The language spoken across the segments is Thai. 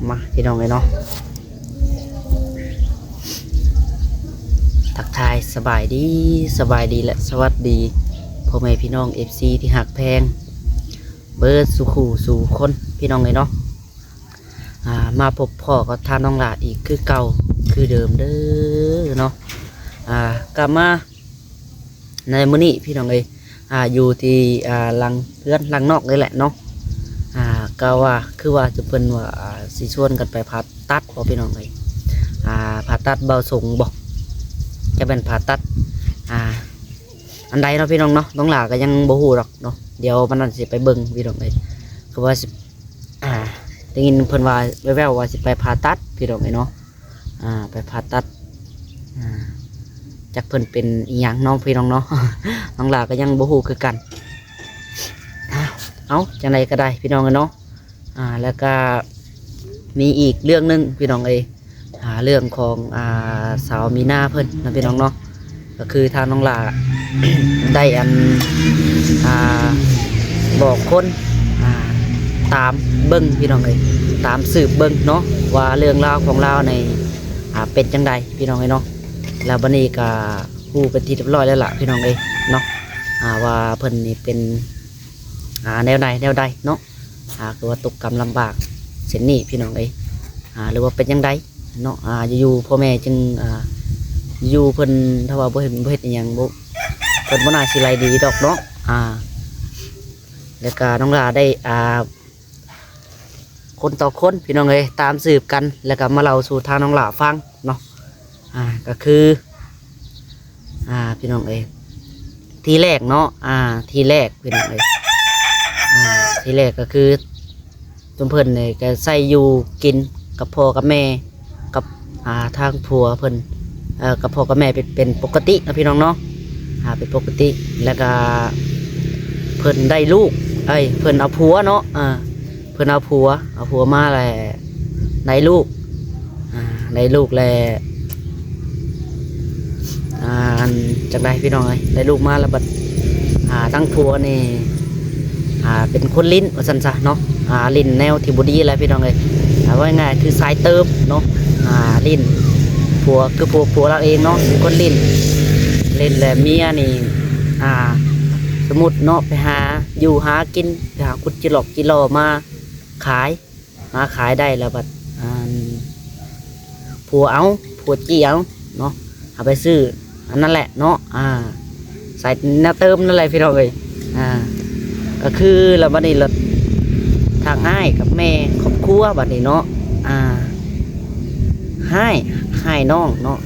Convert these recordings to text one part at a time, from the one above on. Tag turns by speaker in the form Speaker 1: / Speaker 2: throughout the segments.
Speaker 1: มาพี่น้องเลยเนาะทักทายสบายดีและสวัสดีพ่อแม่พี่น้อง FC ที่หักแพงเบิร์ดสุขูสู่คนพี่น้องเลยเนาะมาพบพ่อก็ทานน้องหลาอีกคือเก่าคือเดิมเด้อเนาะกลับมาในมื้อนี้พี่น้องเลยอยู่ที่หลังเพื่อนหลังนอกเลยแหละเนาะก็ว่าคือว่าจะเป็นว่าสิชวนกันไปผ่าตัดบ่พี่น้องเลยผ่าตัดเบาสูงบ่จะเป็นผ่าตัดอันใดเนาะพี่น้องเนาะน้องหลาก็ยังบ่ฮู้หรอกเนาะเดี๋ยวมันนั่นสิไปเบิ่งพี่น้องเลยคือว่าสิได้ยินเพิ่นว่าแว่วๆว่าสิไปผ่าตัดพี่น้องเลยเนาะไปผ่าตัดจักเพิ่นเป็นอีหยังน้องพี่น้องเนาะ น้องหลาก็ยังบ่ฮู้คือกันเอาจังไดก็ได้พี่น้องเนาะแล้วก็มีอีกเรื่องนึงพี่น้องเรื่องของสาวมีนาเพิ่นนะพี่น้องเนาะก็คือทางน้องหลา ได้บอกคนตามเบิ้งพี่น้องตามสืบเบิ้งเนาะว่าเรื่องราวของเราในเป็นจังใดพี่น้องเนาะแล้วบัดนี้ก็ฮู้เป็นที่เรียบร้อยแล้วล่ะพี่น้องเนาะว่าเพิ่นนี่เป็นแนวใดเนาะคือว่าตกกรรมลำบากเส้นนี้พี่น้องหรือว่าเป็นจังใดเนาะอยู่พ่อแม่จึงอยู่เพิ่นถ้าว่าบ่เฮ็ดอีหยังบ่เพิ่นบ่น่าสิไล่ดีดอกเนาะแล้วก็น้องลาได้คนต่อคนพี่น้องตามสืบกันแล้วก็มาเล่าสู่ทางน้องลาฟังเนาะก็คือพี่น้องทีแรกเนาะทีแรกพี่น้องทีแรกก็คือเพิ่นเนี่ยก็ใส่อยู่กินกับพ่อกับแม่กับทางผัวเพิ่นกับพ่อกับแม่เป็นปกตินะพี่น้องเนาะเป็นปกติแล้วก็เพิ่นได้ลูกเพิ่นเอาผัวเนาะเพิ่นเอาผัวมาแหละได้ลูกแหละจากใดพี่น้องได้ลูกมาแล้วบัดทั้งผัวนี่เป็นคนลิ้นว่าซั่นซะเนาะลิ้นแนวที่บ่ดีแล้วพี่น้องว่าง่ายคือสายเติมเนาะลิ้นผัวคือผัวเราเองเนาะเป็นคนลิ้นแหละเมียนี่สมมุติเนาะไปหาอยู่หากินไปหาคุดจิหลอกจิโลมาขายได้แล้วบัดผัวจี้เอาเนาะเอาไปซื้ออันนั่นแหละเนาะใส่แนวเติมนั่นแหละพี่น้องก็คือเราบัดนี้เราทางอ้ายกับแม่ครอบครัวบัดนี้เนาะให้น้องเนาะ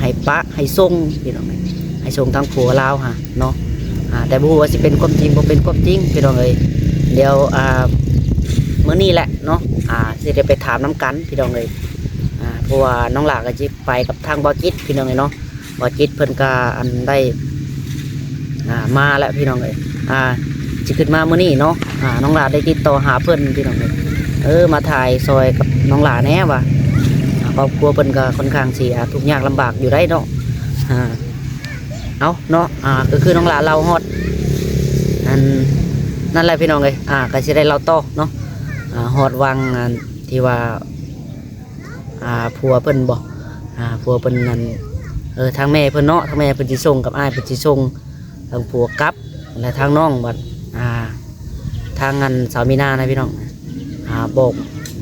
Speaker 1: ให้ปะให้ส่งพี่น้องให้ส่งทางผัวลาวเนาะแต่บ่ฮู้ว่าสิเป็นความจริงบ่เป็นความจริงพี่น้องเดี๋ยวมื้อนี้แหละเนาะสิได้ไปถามน้ำกันพี่น้องเพราะว่าน้องหลาก็สิไปกับทางบ่จิตพี่น้องเนาะบ่จิตเพิ่นก็อันได้มาแล้วพี่น้องสิขึ้นมามื้อนี้เนาะน้องหลาได้ติดต่อหาเพิ่นพี่น้องมาถ่ายซอยกับน้องหลาแน่ว่าครอบครัวเพิ่นก็ค่อนข้างสิทุกข์ยากลำบากอยู่ได้เนาะเอาเนาะก็คือน้องหลาเราฮอดนั่นแหละพี่น้องก็สิได้เราต่อเนาะฮอดวังที่ว่าผัวเพิ่นบอกผัวเพิ่นนั่นทางแม่เพิ่นเนาะทางแม่เพิ่นสิส่งกับอ้ายเพิ่นสิส่งทางผัวกลับและทางน้องบัดทางงานสาวมีนานะพี่น้องบอก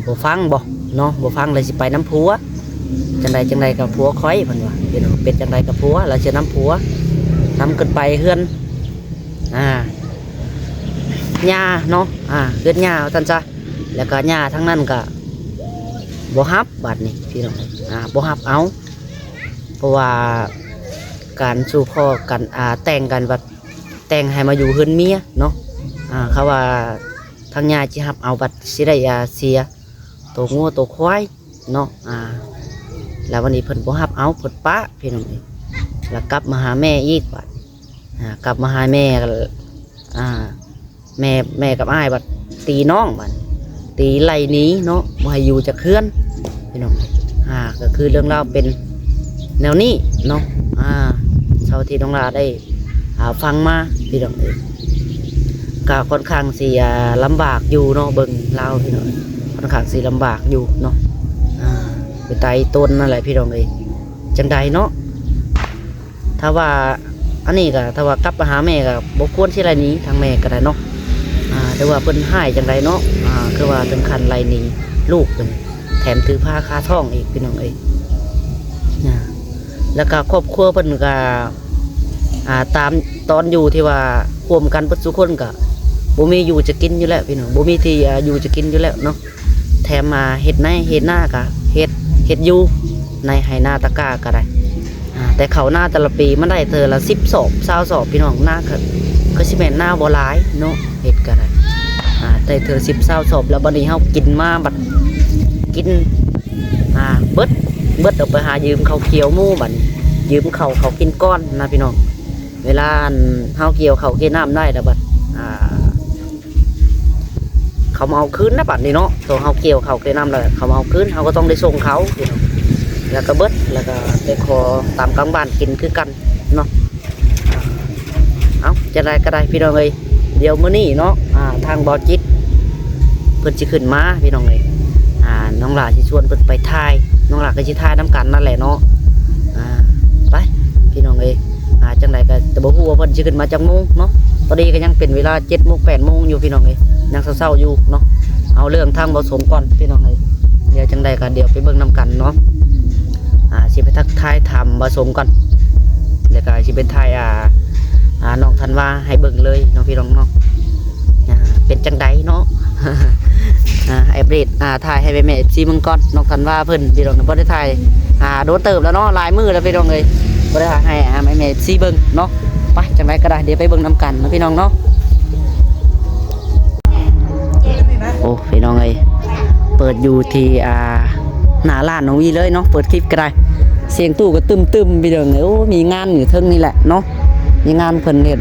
Speaker 1: บ่ฟังบ่เนาะบ่ฟังเลยสิไปน้ำผัวจังใดกับผัวคอยเพิ่นว่าพี่น้องเป็นจังใดกับผัวแล้วสิน้ำผัวนำขึ้นไปเฮือนหญ้าเนาะเฮือนหญ้าท่านจ้ะแล้วก็หญ้าทั้งนั้นก็บ่ฮับบัดนี้พี่น้องบ่ฮับเอาเพราะว่าการสู่พ่อกันแต่งกันแบบแต่งให้มาอยู่เฮือนเมียเนาะเขาว่าทางหญ้าสิฮับเอาบัดสิได้เสียตัวงัวตัวควายเนาะแล้ววันนี้เพิ่นบ่ฮับเอาเพิ่นปะพี่น้องแล้วกลับมาหาแม่อีกบัดกลับมาหาแม่แม่กับอ้ายบัดตีน้องบัดตีไล่หนีเนาะบ่ให้อยู่จากเฮือนพี่น้องก็คือเรื่องราวเป็นแนวนี้เนาะเท่าที่น้องลาได้ฟังมาพี่น้องก็ค่อนข้างสิลำบากอยู่เนาะเบิ่งเล่าพี่น้อง ค่อนข้างสิลำบากอยู่เนาะไปไต่ต้นนั่นแหละพี่น้องเอ้ยจังใดเนาะถ้าว่าอันนี้ก็ถ้าว่ากลับมาหาแม่ก็บ่ควรสิไรหนี้ทางแม่ก็ได้เนาะแต่ว่าเพิ่นหายจังใดเนาะคือว่าถึงขั้นไรหนี้ลูกเพิ่นแถมถือผ้าคาท้องอีกพี่น้องเอ้ยแล้วก็ครอบครัวเพิ่นก็ตามตอนอยู่ที่ว่าร่วมกันเบิดทุกคนก็บ่มีอยู่จะกินอยู่แล้วพี่น้องบ่มีที่อยู่จะกินอยู่แล้วเนาะแถมมาเฮ็ดหน้าก็เฮ็ดอยู่ในไหนาตะกร้าก็ได้แต่เขาหน้าแต่ละปีมันได้เธอละ10 ศอก20 ศอกพี่น้องหน้าก็สิแม่นหน้าบ่หลายเนาะเฮ็ดก็ได้ได้เธอ10 20 ศอกแล้วบัดนี้เฮากินมาบัดกินเบิดเอาไปหายืมเขาเขียวหมู่บัดยืมเขากินก้อนนะพี่น้องเวลาเฮาเกี่ยวเขากินน้ำได้แล้วบัดเขามาเอาคืนนะบัดนี้เนาะตัวเฮาเกี่ยวเขากินน้ำแล้วเขามาเอาคืนเฮาก็ต้องได้ส่งเขาแล้วก็เบิดแล้วก็ไปขอตามกลางบ้านกินคือกันเนาะเอาจะได้ก็ได้พี่น้องเลยเดี๋ยวมื้อนี้เนาะทางบอจิตเพิ่นสิขึ้นมาพี่น้องเลยน้องหลาสิชวนเพิ่นไปถ่ายน้องหลาก็สิถ่ายน้ำกันนั่นแหละเนาะไปพี่น้องเลยจังไดก็แต่บ่ฮู้ว่าเพิ่นสิขึ้นมาจักโมงเนาะตอนนี้ก็ยังเป็นเวลา7 โมง 8 โมงอยู่พี่น้องเลยยังเศร้าๆอยู่เนาะเอาเรื่องทางบ่สมก่อนพี่น้องเลยเดี๋ยวจังไดก็เดี๋ยวไปเบิ่งน้ำกันเนาะสิไปทักทายถามบ่สมก่อนแล้วก็สิเป็นทายน้องธันวาให้เบิ่งเลยน้องพี่น้องเนาะเป็นจังไดเนาะอัปเดตถ่ายให้แม่ FC มึงก่อนน้องธันวาเพิ่นพี่น้องบ่ได้ถ่ายโดนเติบแล้วเนาะหลายมื้อแล้วพี่น้องเอ้ยบ่ได้ให้แม่ FC เบิ่งเนาะไปจังไดก็ได้เดี๋ยวไปเบิ่งนํกันเนาะพี่น้องเนาะโอ้พี่น้องเอ้ยเปิดอยู่ที่หน้าร้านน้องวีเลยเนาะเปิดคลิปก็ได้เสียงตู้ก็ตึมพี่น้องเอ้ยโอ้มีงานอยู่เทิงนี่แหละเนาะมีงานเพิ่นเฮ็ด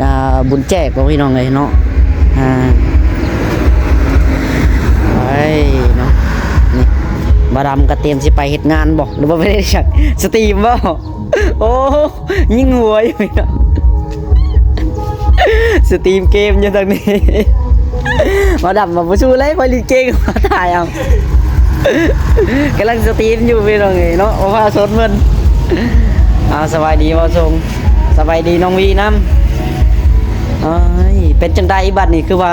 Speaker 1: บุญแจกบ่พี่น้องเอ้ยเนาะไปเนาะนี่บาดำก็เตรียมสิไปเฮ็ดงานบ่หรือว่าไม่ได้จัดสตรีมบ่โอ้ยิงหัวอยู่พี่น้องสตรีมเกมอยู่ตรงนี้บาดำมาบ่สู้เลยไปลิเกมมาถ่ายเอากำลังสตรีมอยู่พี่น้องเนาะว่าสดมันสบายดีบ่ทรงสบายดีน้องวีน้ำเป็นจังไดบัดนี่คือว่า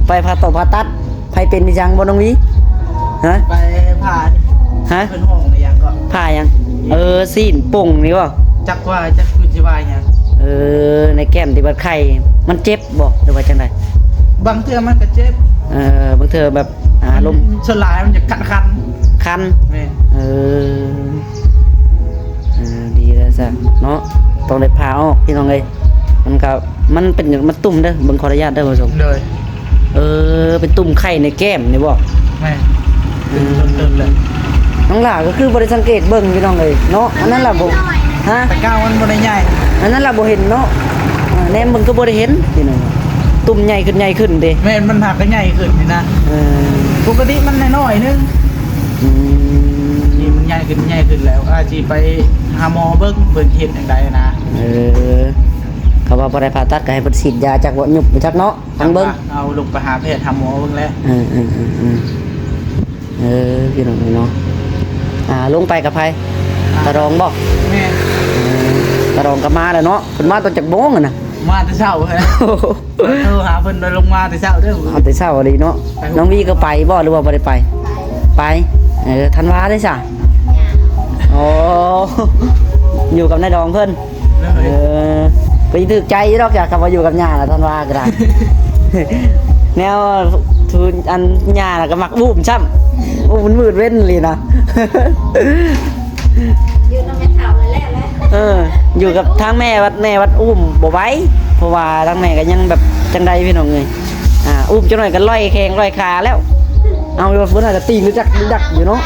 Speaker 1: ไปผ่าตัดไผเป็นจังบ่น้องวีฮะ
Speaker 2: ไปผ่าเพิ่นห้องยังก็
Speaker 1: ผ่ายังซีนป่งนี่บ่
Speaker 2: จักว่าจักคือสิว่าหยัง
Speaker 1: ในแก้มที่บัดไข่มันเจ็บบ่หรือว่าจังได
Speaker 2: บางเทื่อมันก็เจ็บบ
Speaker 1: างเทื่อแบบลม
Speaker 2: ส่วนหลายมันจะคัน
Speaker 1: แม่ดีแล้วซะเนาะต้องได้ผ่าออกพี่น้องเอ้ยมันเป็นมันตุ่มเด้อเบิ่งขออนุญาตเด้อผู้ชม
Speaker 2: เลย
Speaker 1: เป็นตุ่มไข่ในแก้มนี่บ่
Speaker 2: แม่เติมเลย
Speaker 1: น้องหล่าก็คือบ่ได้สังเกตเบิ่งพี่น้องเอ้ยเนาะอันนั้นล่ะบ่ฮะ
Speaker 2: แต่ก้าวมันบ่ได้ใหญ่
Speaker 1: อันนั้นล่ะบ่เห็นเนาะแนมเบิ่งก็บ่ได้เห็นพี่น้องตุ่มใหญ่ขึ้นเด้
Speaker 2: แม่นมันหักก็ใหญ่ขึ้นนี่นะปกติมันน้อยๆนึงนี่มันใหญ่ขึ้นแล้วสิไปหาหมอเบิ่งเพิ่นเฮ็ดจังไดนะ
Speaker 1: เขาว่าบ่ได้ผ่าตัดก็ให้เพิ่นฉีดยาจากบ่ยุบจักเนาะทางเบิ่ง
Speaker 2: เอาลงไปหาแพทย์หาหมอเบิ่งแล้ว
Speaker 1: พี่น้องเนาะลงไปกับไผตะรองบ่
Speaker 2: แม่
Speaker 1: ตะรองก็มาแล้วเนาะเพิ่นมาตอนจักโมงน่ะ
Speaker 2: มาแต่เช้าเฮ้ยหาเพิ่นโดยลงมาแต่เช้าเด้อ
Speaker 1: แต่เช้าดีเนาะน้องวีก็ไปบ่หรือว่าบ่ได้ไปธันวาได้ซะอยู่กับนายดองเพิ่นก็ถึกใจดอกจากคำว่าอยู่กับย่าธันวาก็ได้แนวทุนอันย่าก็มักบูมช้ำมันมืดเว้นเลยนะ
Speaker 3: อยู่กับแม่เฒ่าเลยแหละ
Speaker 1: อยู่กับทางแม่วัดอุ้มบ่ไหวเพราะว่าทางแม่ก็ยังแบบจังใดพี่น้องเอ้ยอุ้มจังหน่อยก็ลอยแข้งลอยขาแล้วเอาอยู่ว่าเพิ่นอาจจะตีรู้จักอยู่เนาะ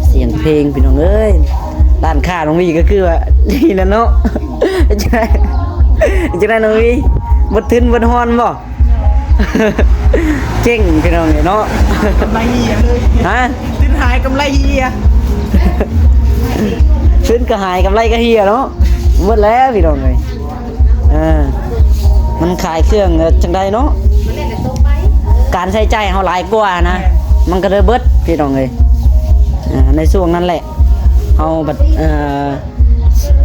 Speaker 1: เสียงเพลงพี่น้องเอ้ยด้านข้าน้องวีก็คือว่านี่นะเนาะจะได้น้องวีบดทึนบดฮอนบ่เจ๊งพี่น้องเนาะ
Speaker 2: กำไรเฮียเลยทึนหายกำไรเฮีย
Speaker 1: ทึนก็หายกำไรก็เฮียเนาะหมดแล้วพี่น้องเลยมันขายเครื่องจังใดเนาะ การใช้จ่ายเฮาหลายกว่านะมันก็เลยเบิดพี่น้องเอ้ยในช่วงนั้นแหละเฮาแบบ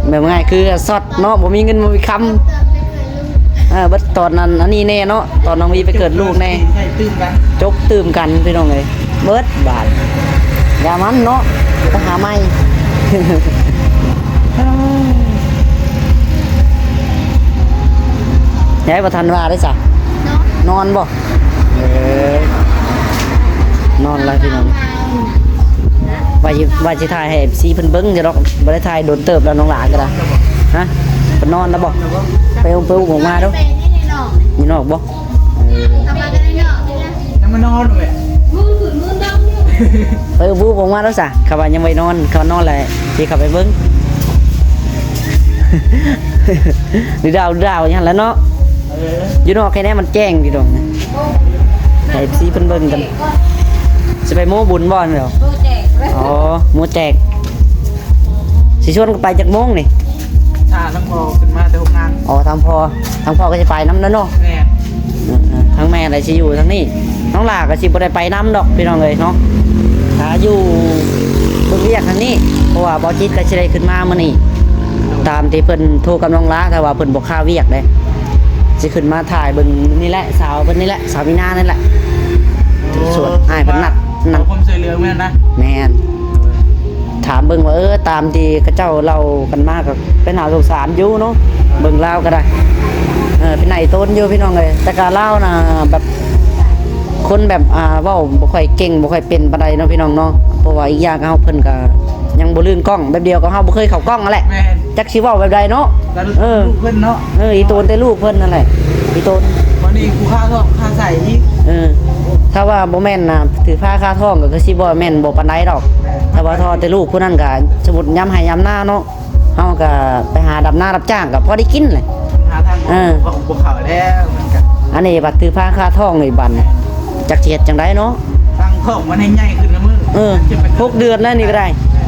Speaker 1: แบบง่ายคือสดเนาะบ่มีเงินบ่มีคำเบิดตอนนั้นอันนี้แน่เนาะตอนน้องวีไปเกิดลูกแน่
Speaker 2: ใช่ตื้มกัน
Speaker 1: จกตื่มกันพี่น้องเอ้ยเบิดบาทอย่ามันเนาะไปหาใหม่ ยายประทันว่าได้จ้ะนอนบ่นอนแล้วพี่น้องว่าสิถ่ายให้ FC เพิ่นเบิ่งจะดอกบ่ได้ถ่ายโดนเติบแล้วน้องหลานก็ได้ฮะเพิ่นนอนแล้วบ่ไปอุ้มออกมาเด้อ
Speaker 3: เป็นนี่ในนอก
Speaker 1: นี่นอกบ่
Speaker 3: ทำมากันในนอกนี่นะ
Speaker 2: ยังมานอนเลย
Speaker 3: มือขืนมือดำอยู่
Speaker 1: ไปอุ้มออกมาแล้วจ้ะเขาว่ายังไม่นอนเขานอนแล้วสิเข้าไปเบิ่ง ดูดาวอย่างนั้นแหล้วเนาะอยู่นอกแค่นี้มันแจ้งพี่น้องให้ FC เพิ่นเบิ่งกันสิไปโม้บุญบ่เนาะ
Speaker 3: โบแจกเลย
Speaker 1: อ๋อหมูแจกสิชวนกันไปจากโมงนี่
Speaker 2: ถ้าทั้งโมขึ้นมาแต่ทำงาน
Speaker 1: อ๋อทางพ่อก็จะไปน้ำนั่นเนาะ
Speaker 2: แม่
Speaker 1: ทางแม่อะไรสิอยู่ทางนี้น้องหลาก็สิบ่ได้ไปน้ำดอกพี่น้องเลยเนาะถ้าอยู่เบิ่งเรียกทางนี้เพราะว่าบ่จิตก็สิได้ขึ้นมามื้อนี้ตามที่เพิ่นโทรกับน้องลาแต่ว่าเพิ่นบ่ค่าเวียกเด้สิขึ้นมาถ่ายเบิ่งนี่แหละสาวเพิ่นนี่แหละสาวมีนานั่นแหละส่วนอ้ายเพิ่นนัด
Speaker 2: ความช่วยเหลือแม่นะ
Speaker 1: แม่นถามเบิ่งว่าตามที่เขาเจ้าเล่ากันมาก็เป็นหาสงสารอยู่เนาะเบิ่งเล่าก็ได้เป็นไหนต้นอยู่พี่น้องเลยแต่การเล่านะแบบคนแบบเว้าบ่ค่อยเก่งบ่ค่อยเป็นปานใดเนาะพี่น้องเนาะเพราะว่าอีกอย่างเฮาเพิ่นก็ยังบ่ลื่นกล้องแบบเดียวก็เฮาบ่เคยเข้ากล้องนั่นแหละ
Speaker 2: แม่
Speaker 1: จักสิเว้าแบบใดเนาะ
Speaker 2: แล้วลูกเพื่อนเนาะ
Speaker 1: อีโตนแต่ลูกเพิ่นนั่นแหละอีโตน
Speaker 2: วันนี้กูค่าก็ค่าใส่อีก
Speaker 1: ถ้าว่าบ่แม่นน่ะถือผ้าคาท้องก็คือสิบ่แม่นบ่ปานใดดอกถ้าว่าทอแต่ลูกผู้นั้นก็สมมุติยามให้ยามหน้าเนาะเฮาก็ไปหาดำนารับจ้างก็พอได้กินแหละ
Speaker 2: หาทางของภูเขาแล้วเหมือนกัน
Speaker 1: อันนี้บัดถือผ้าคาท้องนี่บัดจักสิเฮ็ดจังไดเนาะ
Speaker 2: ตั้งของมันให้ใหญ่ขึ้นนะมึง
Speaker 1: 6 เดือนแล้วนี่ก็ได้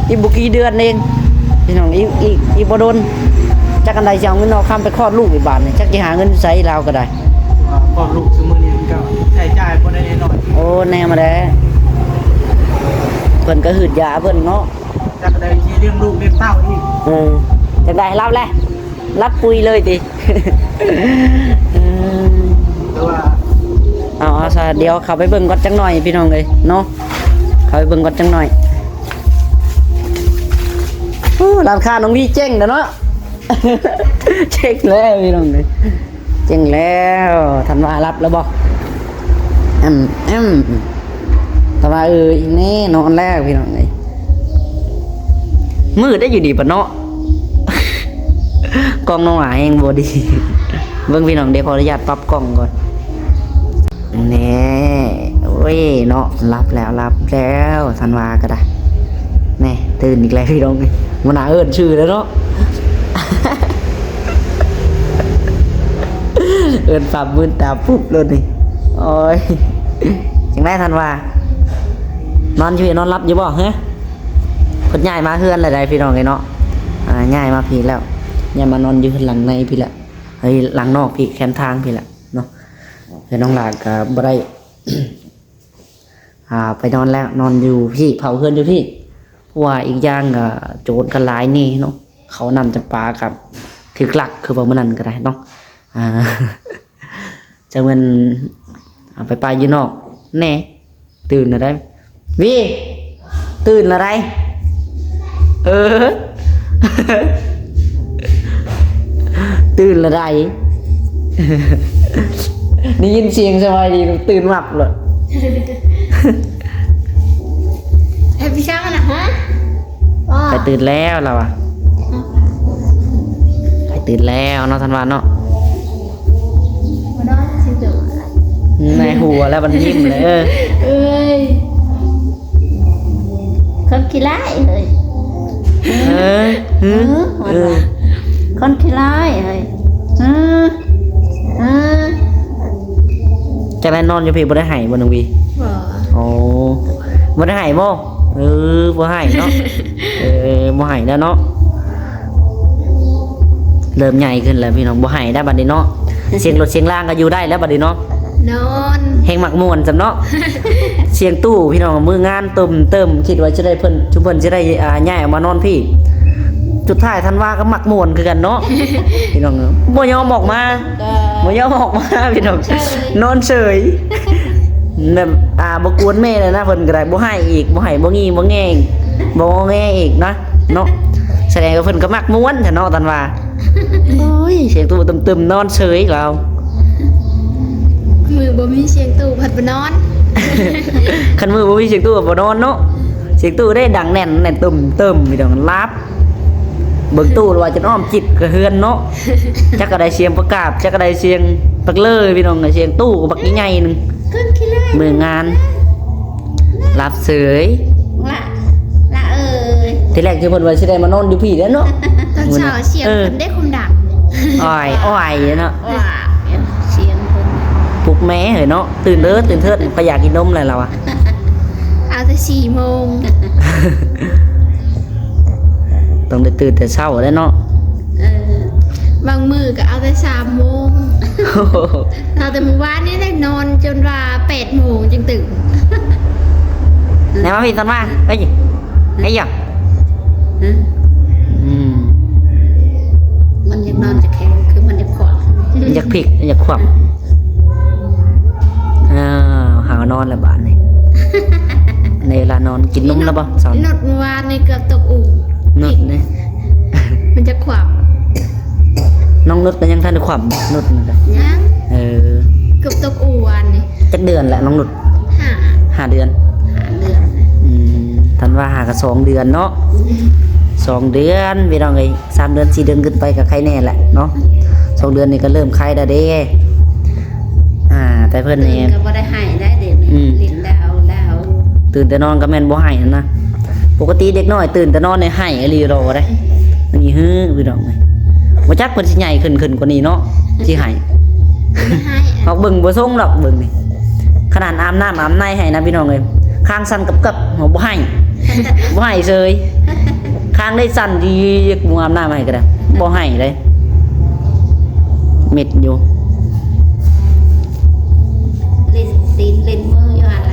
Speaker 1: อีกบ่กี่เดือนเองพี่น้องอีกบ่โดนจักอันใดสิเอาเงินเอาค้ำไปคลอดลูกอีกบาดนี่จักสิหาเงินใช้ลาวก็ได้
Speaker 2: พอลูกซื้อมือนี้ก็ใช้จ่ายพอได้หน่อย
Speaker 1: โอ้แน่มาแล้วเพิ่นก็หืดยาเพิ่นเนาะ
Speaker 2: จะได้ที่เลี้ยงลูกเลี้ยงเต้าอีก
Speaker 1: จังได้รับแหละรับปุยเลยติ
Speaker 2: แต่ว่า
Speaker 1: เอาซะเดี๋ยวเข้าไปเบิ่งก่อนจังหน่อยพี่น้องเอ้ยเนาะเข้าไปเบิ่งก่อนจังหน่อยร้านค้าน้องพี่เจ๊งเด้อเนาะ เจ๊งแล้วพี่น้องเอ้ยเจ๊งแล้วทันว่ารับแล้วบ่แต่ว่าอีแน่นอนแล้วพี่น้องเอ้ยมืดได้อยู่ดีปะเนาะ กล้องน้องหลาเองบ่ดี เบิ่งพี่น้องเดี๋ยวขออนุญาตปรับกล้องก่อนแน่โอ้ยเนาะรับแล้วธันวาก็ได้แน่ตื่นอีกแล้วพี่น้องมันน่าเอิ้นชื่อแล้วเนาะ เอิ้นปรับมือตาปุ๊บเลยนี่โอ้ยจังได้ธันวานอนอยู่นอนรับอยู่บ่ฮะเพิ่นย้ายมาเฮือนแล้วได้พี่น้องไอ้เนาะย้ายมาพี่แล้วย้ายมานอนอยู่หลังในพี่ละเฮ้ยหลังนอกพี่แคมทางพี่ละเนาะเดี๋ยวน้องหลานก็บ่ได้ ไปนอนแล้วนอนอยู่พี่เผาเฮือนอยู่พี่เพราะว่าอีกอย่างก็โจรกันหลายนี่เนาะเขานำจะปลากับถือกลักคือว่ามื้อนั้นก็ได้เนาะ จังมันไปอยู่นอกแน่ตื่นแล้วได้วิตื่นแล้วได้ตื่นแล้วได้ ได้ยินเสียงสบายดีตื่นหลับเลย
Speaker 3: เฮ้ยพี่ช่างนะฮะ
Speaker 1: ไปตื่นแล้วเราอะไปตื่นแล้วเนาะธันวาเนาะ
Speaker 3: มาดอนสิเดือด
Speaker 1: ในหัวแล้วมันยิ้มเลย
Speaker 3: เอ้ยคนขี้ร้ายเลยคนขี้ร้ายเลย
Speaker 1: จะได้นอนอยู่พี่บ่ได้หายบ่น้องวี
Speaker 3: บ่
Speaker 1: โอ้บ่ได้หายบ่บ่หายเนาะ บ่หายแล้วเนาะเริ่มใหญ่ขึ้นแล้วพี่น้องบ่หายได้บัดนี้เนาะ เสียงรถเสียงล่างก็อยู่ได้แล้วบัดนี้เนาะ
Speaker 3: นอน
Speaker 1: แหงหมักม่วนจำเนาะ เสียงตู้พี่น้องมืองานเติมคิดว่าจะได้เพิ่นชุมเพิ่นจะได้ย้ายออกมานอนพี่จุดท้ายท่านว่าก็หมักม่วนคือกันเนาะ พี่น้องบ่ยอมออกมา
Speaker 3: ก็
Speaker 1: บ่ยอมออกมาพี่น้องนอนเฉยแบบบ่กวนแม่เลยนะเพิ่นก็ได้บ่ให้อีกบ่ให้บ่งี้บ่แงงบ่งอแงอีกนะเนาะแสดงว่าเพิ่นก็มักม่วนแท้เนาะท่านว่าโอ้ยเสียงตู้ตึมๆนอนเฉยแล้ว
Speaker 3: มือบ่มีเสียงตู่ผัดบ่นอน
Speaker 1: คันมือบ่มีเสียงตู้บ่นอนเนาะเสียงตู้ได้ดังแน่นตึมพี่น้องรับเบิ่งตู้ว่าจะอ้อมจิตกระเฮือนเนาะจักก็ได้เสียงประกาศจักก็ได้เสียงปักเลยพี่น้องเสียงตู้ก็บักใหญ่ๆนึง
Speaker 3: ขึ้นขี้เลย
Speaker 1: มืองานรับเสย
Speaker 3: ละเอ้ย
Speaker 1: ทีแรกคือเพิ่นว่าสิได้มานอนอยู่พี่แล้วเนาะ
Speaker 3: ตอนเช้าเสียงมันได้ความดัง
Speaker 1: อ้อยเนาะ
Speaker 3: ว่าเสียงเพิ่น
Speaker 1: ปลุกแม่เหรอเนาะตื่นเถิดก็อยากกินนมเลยเราอะ
Speaker 3: เอาแต่4 โมง
Speaker 1: ต้องได้ตื่นแต่เช้าแล้วเนาะ
Speaker 3: บางมือก็เอาแต่3 โมงเอาแต่มื้อวานนี้ได้นอนจนว่า8 โมงจึงตื่น
Speaker 1: ไหนมาพี่ตอนมาเฮ้ยไอ้หยอกอืม
Speaker 3: มันยังนอนจะแข็งคือมันจะขวาง
Speaker 1: อยากพลิกอยากขวับหานอนแล้วบ้านนี่ในเวลานอนกินนมแล้วป่ะสอน
Speaker 3: นดเมื่อวานนี่เกือบตกอู่
Speaker 1: นุดนี่
Speaker 3: มันจะขวาง
Speaker 1: น้องนุดก็ยังทันได้ขวับนุดนั่นก็
Speaker 3: ยัง
Speaker 1: เ
Speaker 3: เกือบตกอู่วันนี่
Speaker 1: จักเดือนแหละน้องนุด
Speaker 3: 5
Speaker 1: 5 เดือน
Speaker 3: เดือน
Speaker 1: ทันว่าหากับ2 เดือนเนาะ2 เดือนพี่น้องเอ้ย3 เดือน4 เดือนขึ้นไปกับใครแน่แหละเนาะ2 เดือนนี่ก็เริ่มไข้แล้วเด้แต่เพิ่นนี่
Speaker 3: ก็บ่ได้ให้ได้เด่นลิ้นดาว
Speaker 1: ตื่นแต่นอนก็แม่นบ่ให้นั่นนะปกติเด็กน้อยตื่นแต่นอนเนี่ยให้อหลีรอได้อันนี้ฮือพี่น้องเอ้ยบ่จักเพิ่นสิใหญ่ขึ้นกว่านี้เนาะสิให้
Speaker 3: ไม่ให้
Speaker 1: เฮาเบิ่งบ่ทรงดอกเบิ่งนี่ขนาดอาบน้ำอาบในให้นะพี่น้องเอ้ยข้างสั่นกับเฮาบ่ให้ บ่ให้เฉยข้างได้สั่นดีหมู่อาบน้ำให้ก็ได้บ่ให้เลยเม็ดอยู่
Speaker 3: ลิ้นตีนลิ้นมืออยู่อะไร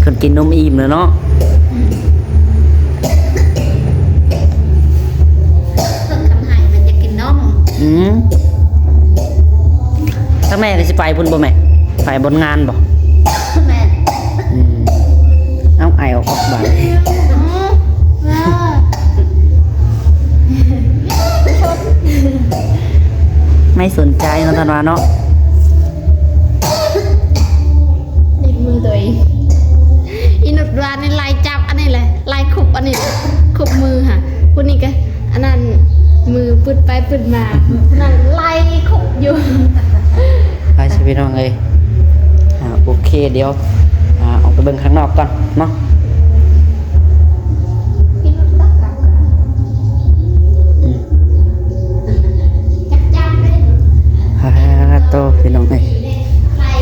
Speaker 1: คนกินนมอิ่มแล้วเนาะ
Speaker 3: เพิ่งทำให้มันจะกินนม
Speaker 1: ถ้าแม่ก็สิไปพุ่นบ่แม่ไปบนงานบ่
Speaker 3: แม่
Speaker 1: เอาไอออกบาดไม่สนใจเนาะท่านว่าเนาะ
Speaker 3: ลิ้นมือตัวเองอีนุดวานในลายจับอันนี้แหละลายขุบอันนี้ขุบมือค่ะพวกนี้ก็อันนั้นมือปึดไปปึดมานั่นลายขุบอยู่
Speaker 1: ไปสิพี่น้องเอ้ยโอเคเดี๋ยวออกไปเบิ่งข้างนอกก่อนเนาะ
Speaker 3: อีนุดตักกลับจับเลย
Speaker 1: โตพี่น้องเอ้ย
Speaker 3: ลาย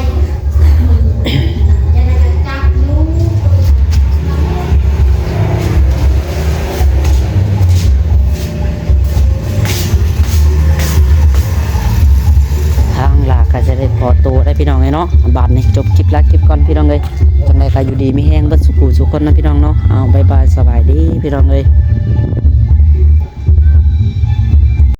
Speaker 3: จะได้จับอยู่
Speaker 1: ทางลาก็จะได้พอตัวได้พี่น้องเอ้ยเนาะบาดนี้จบคลิปแล้วคลิปก่อนพี่น้องเอ้ยจังไดก็อยู่ดีมีแฮงเบิดสุขุสุขคนนะพี่น้องเนาะเอาบ๊ายบายสบายดีพี่น้องเอ้ย